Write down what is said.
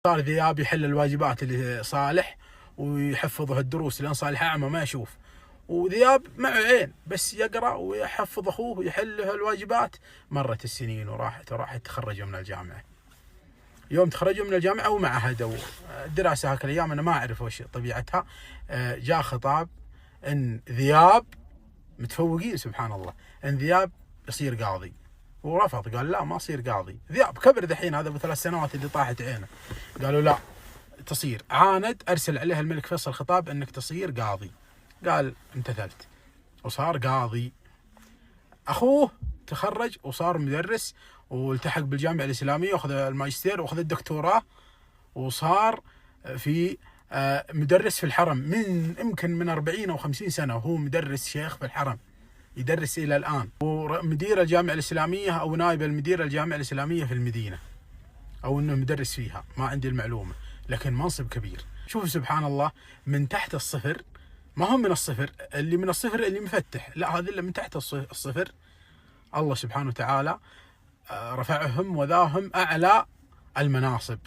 صار ذياب يحل الواجبات اللي صالح ويحفظه الدروس لأن صالح أعمى ما يشوف، وذياب معه عين بس يقرأ ويحفظ أخوه ويحل له الواجبات. مرت السنين وراحت تخرجوا من الجامعة. يوم تخرجوا من الجامعة ومعهدوا الدراسة هاك الأيام أنا ما أعرف وش طبيعتها، جاء خطاب إن ذياب متفوقين سبحان الله إن ذياب يصير قاضي، ورفض قال لا ما أصير قاضي. ذياب كبر دحين هذا ب3 سنوات اللي طاحت عينه، قالوا لا تصير. عاند أرسل عليها الملك فيصل خطاب إنك تصير قاضي، قال امتثلت وصار قاضي. أخوه تخرج وصار مدرس والتحق بالجامعة الإسلامية وأخذ الماجستير وأخذ الدكتوراه، وصار في مدرس في الحرم من يمكن من 40 أو 50 سنة وهو مدرس شيخ في الحرم يدرس إلى الآن، ومدير الجامعة الإسلامية أو نائب المدير الجامعة الإسلامية في المدينة، أو إنه مدرس فيها ما عندي المعلومة، لكن منصب كبير. شوفوا سبحان الله من تحت الصفر، ما هم من الصفر، اللي من الصفر اللي مفتح، لا هذا اللي من تحت الصفر الله سبحانه وتعالى رفعهم وذاهم أعلى المناصب.